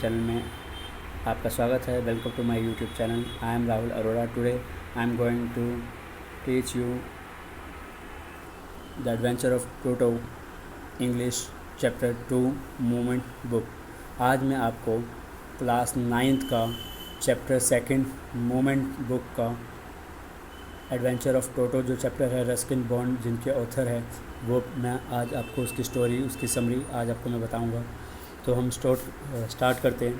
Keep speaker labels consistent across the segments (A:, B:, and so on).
A: Channel में आपका स्वागत है। Welcome to my YouTube channel. I am Rahul Arora. Today I am going to teach you the adventure of Toto English chapter 2 movement book. आज मैं आपको class 9th का chapter 2 movement book का adventure of Toto जो चैप्टर है, Ruskin bond जिनके author है, वो मैं आज आपको उसकी स्टोरी, उसकी समरी आज आपको मैं बताऊंगा। तो हम स्टार्ट करते हैं।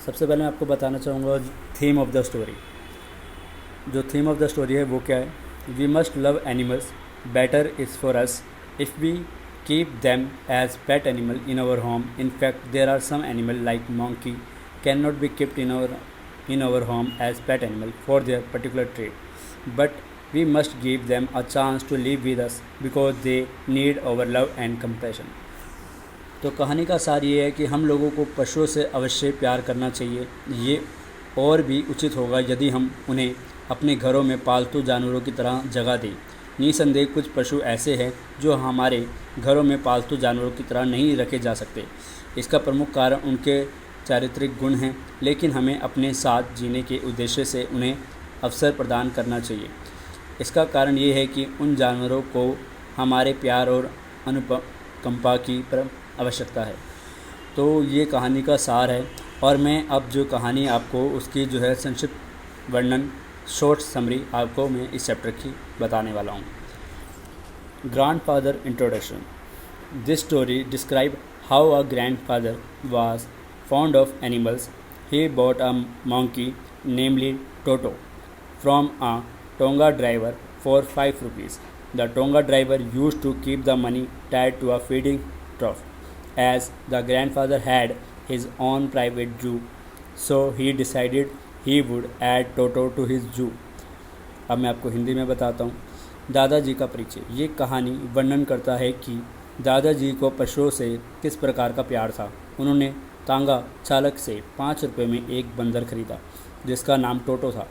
A: सबसे पहले मैं आपको बताना चाहूँगा थीम ऑफ द स्टोरी। जो थीम ऑफ द स्टोरी है वो क्या है? We must love animals, better is for us if we keep them as pet animal in our home. In fact there are some animal like monkey can not be kept in our home as pet animal for their particular trait, but we must give them a chance to live with us because they need our love and compassion. तो कहानी का सार ये है कि हम लोगों को पशुओं से अवश्य प्यार करना चाहिए। ये और भी उचित होगा यदि हम उन्हें अपने घरों में पालतू जानवरों की तरह जगह दें। निसंदेह कुछ पशु ऐसे हैं जो हमारे घरों में पालतू जानवरों की तरह नहीं रखे जा सकते। इसका प्रमुख कारण उनके चारित्रिक गुण हैं, लेकिन हमें अपने साथ जीने के उद्देश्य से उन्हें अवसर प्रदान करना चाहिए। इसका कारण ये है कि उन जानवरों को हमारे प्यार और अनुकंपा की आवश्यकता है। तो ये कहानी का सार है, और मैं अब जो कहानी आपको उसकी जो है संक्षिप्त वर्णन, शॉर्ट समरी आपको मैं इस चैप्टर की बताने वाला हूँ। Grandfather introduction. This story describe how a grandfather was fond of animals. He bought a monkey, namely Toto, from a Tonga driver for 5 rupees. The Tonga driver used to keep the money tied to a feeding trough, as the grandfather had his own private zoo, so he decided he would add Toto to his zoo. अब मैं आपको हिंदी में बताता हूँ। दादाजी का परिचय। ये कहानी वर्णन करता है कि दादाजी को पशुओं से किस प्रकार का प्यार था। उन्होंने तांगा चालक से 5 रुपये में एक बंदर खरीदा जिसका नाम टोटो था।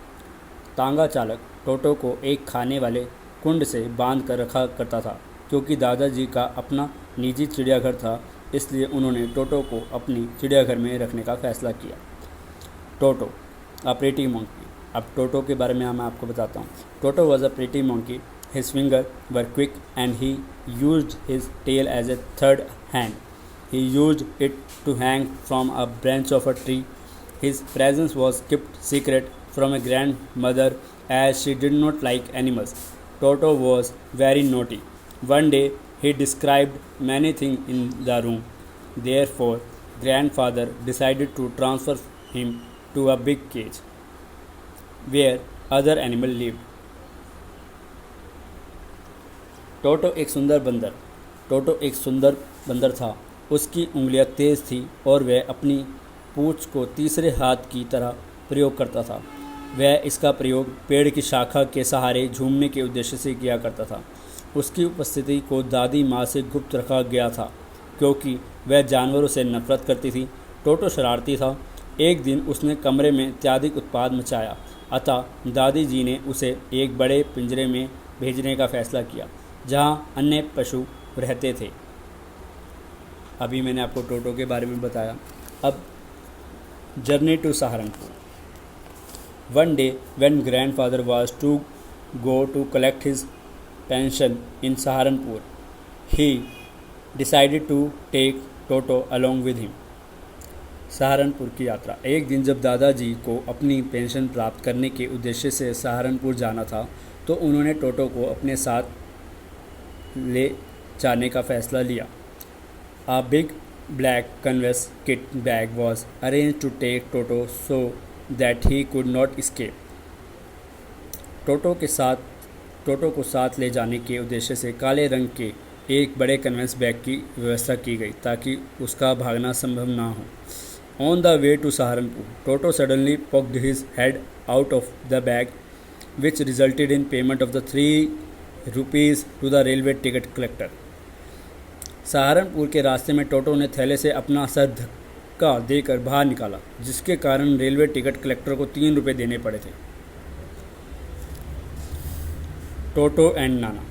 A: तांगा चालक टोटो को एक खाने वाले कुंड से बांध कर रखा करता था। क्योंकि दादाजी का अपना निजी चिड़ियाघर था, इसलिए उन्होंने टोटो को अपनी चिड़ियाघर में रखने का फैसला किया। Toto a pretty monkey. अब टोटो के बारे में मैं आपको बताता हूँ। Toto was a pretty monkey. His finger were quick and he used his tail as a third hand. He used it to hang from a branch of a tree. His presence was kept secret from a grandmother as she did not like animals. Toto was very naughty. One day he described many things in the room. Therefore, grandfather decided to transfer him to a big cage where other animals lived. टोटो एक सुंदर बंदर था। उसकी उंगलियां तेज़ थी और वह अपनी पूंछ को तीसरे हाथ की तरह प्रयोग करता था। वह इसका प्रयोग पेड़ की शाखा के सहारे झूमने के उद्देश्य से किया करता था। उसकी उपस्थिति को दादी माँ से गुप्त रखा गया था क्योंकि वह जानवरों से नफरत करती थी। टोटो शरारती था। एक दिन उसने कमरे में अत्यधिक उत्पाद मचाया, अतः दादी जी ने उसे एक बड़े पिंजरे में भेजने का फैसला किया जहाँ अन्य पशु रहते थे। अभी मैंने आपको टोटो के बारे में बताया। अब journey to Saharanpur. One day when grandfather was to go to collect his pension in Saharanpur, he decided to take Toto along with him. Saharanpur की यात्रा। एक दिन जब दादाजी को अपनी पेंशन प्राप्त करने के उद्देश्य से सहारनपुर जाना था, तो उन्होंने टोटो को अपने साथ ले जाने का फैसला लिया। A big black canvas kit bag was arranged to take Toto so that he could not escape. टोटो को साथ ले जाने के उद्देश्य से काले रंग के एक बड़े कन्वेंस बैग की व्यवस्था की गई ताकि उसका भागना संभव ना हो। On the way to Saharanpur, Toto suddenly poked his head out of the bag, which resulted in payment of the 3 rupees to the railway ticket collector. Saharanpur के रास्ते में टोटो ने थैले से अपना सर धक्का देकर बाहर निकाला, जिसके कारण रेलवे टिकट कलेक्टर को 3 रुपये देने पड़े थे। टोटो and Nana.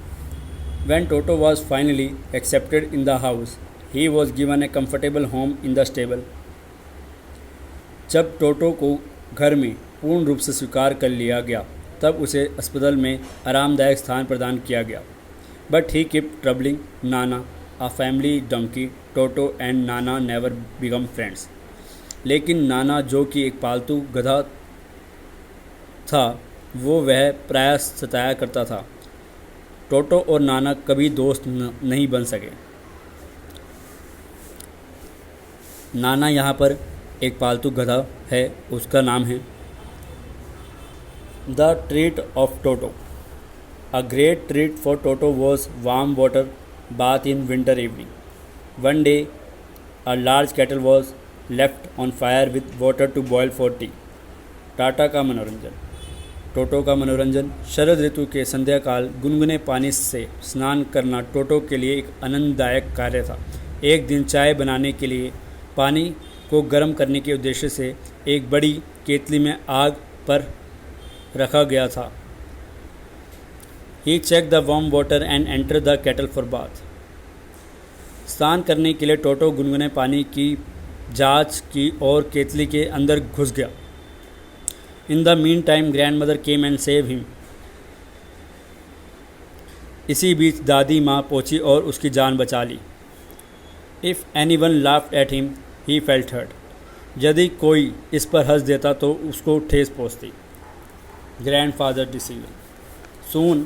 A: When Toto was finally accepted in the house, he was given A comfortable home in the stable. जब टोटो को घर में पूर्ण रूप से स्वीकार कर लिया गया तब उसे अस्पताल में आरामदायक स्थान प्रदान किया गया। But he keep troubling Nana, a family donkey, Toto and Nana never become friends. लेकिन नाना, जो कि एक पालतू गधा था, वह प्रायः सताया करता था। टोटो और नाना कभी दोस्त नहीं बन सके। नाना यहाँ पर एक पालतू गधा है, उसका नाम है the treat of Toto. A great treat for Toto was warm water bath in winter evening. One day, a large kettle was left on fire with water to boil for tea. Tata का मनोरंजन। टोटो का मनोरंजन। शरद ऋतु के संध्या काल गुनगुने पानी से स्नान करना टोटो के लिए एक आनंददायक कार्य था। एक दिन चाय बनाने के लिए पानी को गर्म करने के उद्देश्य से एक बड़ी केतली में आग पर रखा गया था। He checked the warm water and entered the kettle for bath. स्नान करने के लिए टोटो गुनगुने पानी की जांच की और केतली के अंदर घुस गया। In the meantime, grandmother came and saved him. इसी बीच दादी माँ पहुँची और उसकी जान बचा ली। If anyone laughed at him, he felt hurt. यदि कोई इस पर हंस देता तो उसको ठेस पहुँचती। Grandfather decision. Soon,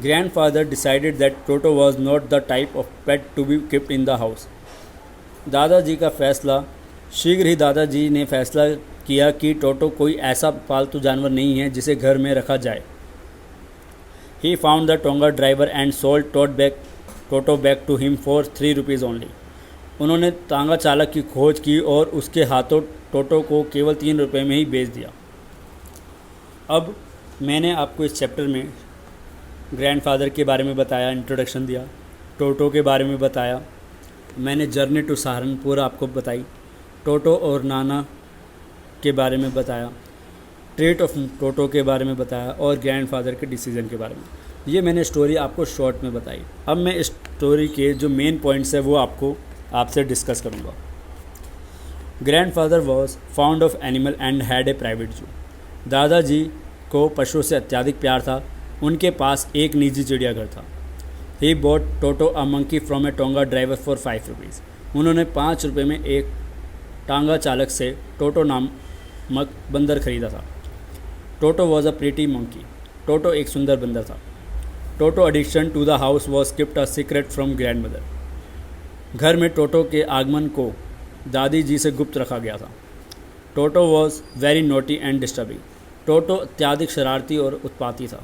A: grandfather decided that Toto was not the type of pet to be kept in the house. दादाजी का फैसला। शीघ्र ही दादाजी ने फैसला किया कि टोटो कोई ऐसा पालतू जानवर नहीं है जिसे घर में रखा जाए। He found the Tonga driver and sold Toto back to him for 3 rupees only. उन्होंने तांगा चालक की खोज की और उसके हाथों टोटो को केवल 3 रुपये में ही बेच दिया। अब मैंने आपको इस चैप्टर में ग्रैंडफादर के बारे में बताया, इंट्रोडक्शन दिया, टोटो के बारे में बताया, मैंने जर्नी टू सहारनपुर आपको बताई, टोटो और नाना के बारे में बताया, ट्रेट ऑफ टोटो के बारे में बताया और ग्रैंडफादर के डिसीजन के बारे में। ये मैंने स्टोरी आपको शॉर्ट में बताई। अब मैं इस स्टोरी के जो मेन पॉइंट्स है वो आपसे डिस्कस करूँगा। Grandfather was found of animal and had a private जू। दादाजी को पशुओं से अत्यधिक प्यार था। उनके पास एक निजी चिड़ियाघर था। He bought toto a monkey from A tonga driver for 5 rupees. उन्होंने 5 रुपये में एक टांगा चालक से टोटो नामक बंदर खरीदा था। Toto was a pretty monkey. Toto एक सुंदर बंदर था। Toto addiction to the house was kept a secret from grandmother. घर में टोटो के आगमन को दादी जी से गुप्त रखा गया था। Toto was very naughty and disturbing. Toto अत्यधिक शरारती और उत्पाती था।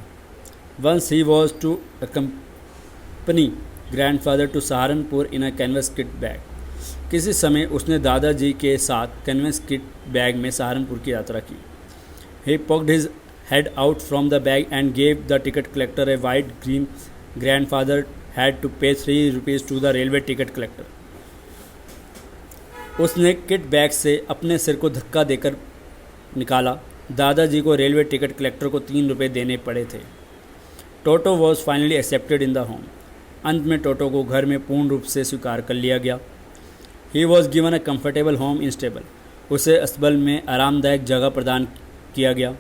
A: Once he was to accompany grandfather to Saharanpur in a canvas kit bag. किसी समय उसने दादाजी के साथ कैनवस किट बैग में सहारनपुर की यात्रा की। He poked his head out from the bag and gave the ticket collector a wide grin. Grandfather had to pay 3 rupees to the railway ticket collector. उसने किट बैग से अपने सिर को धक्का देकर निकाला। दादाजी को रेलवे टिकट कलेक्टर को 3 रुपये देने पड़े थे। Toto was finally accepted in the home. अंत में टोटो को घर में पूर्ण रूप से स्वीकार कर लिया गया। He was given a comfortable home in stable. उसे अस्पताल में आरामदायक जगह प्रदान किया गया।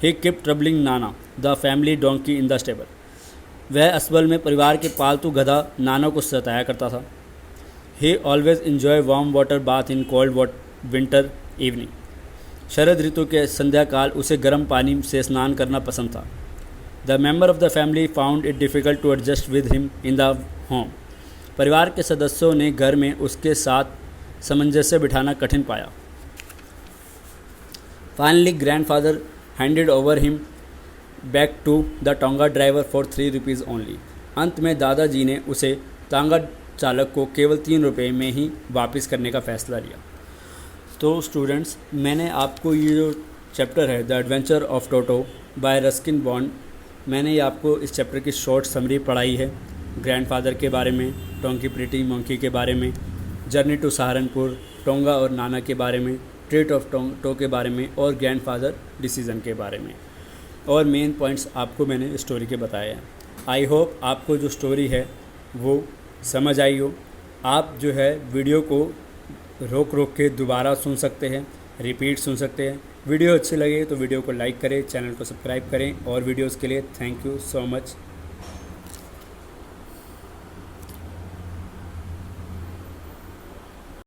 A: ही keep troubling Nana, the family donkey in the stable. वह अस्पताल में परिवार के पालतू गधा नाना को सताया करता था। He always enjoy warm water bath in cold winter evening. शरद ऋतु के संध्या काल उसे गर्म पानी से स्नान करना पसंद था। The member of the family found it difficult to adjust with him in the home. परिवार के सदस्यों ने घर में उसके साथ सामंजस्य बिठाना कठिन पाया। Finally grandfather handed over him back to the tonga driver for 3 rupees only. अंत में दादाजी ने उसे तांगा चालक को केवल 3 रुपये में ही वापस करने का फैसला लिया। तो स्टूडेंट्स, मैंने आपको ये जो चैप्टर है the adventure of toto bye Ruskin bond, मैंने ये आपको इस चैप्टर की शॉर्ट समरी पढ़ाई है। ग्रैंडफादर के बारे में, टोंकी प्रीटी मंकी के बारे में, जर्नी टू सहारनपुर, टोंगा और नाना के बारे में, ट्रीट ऑफ टोटो के बारे में और ग्रैंडफादर डिसीजन के बारे में, और मेन पॉइंट्स आपको मैंने स्टोरी के बताए हैं। आई होप आपको जो स्टोरी है वो समझ आई हो। आप जो है वीडियो को रोक के दोबारा सुन सकते हैं रिपीट सुन सकते हैं। वीडियो अच्छी लगे तो वीडियो को लाइक करें, चैनल को सब्सक्राइब करें और वीडियोज़ के लिए थैंक यू सो मच।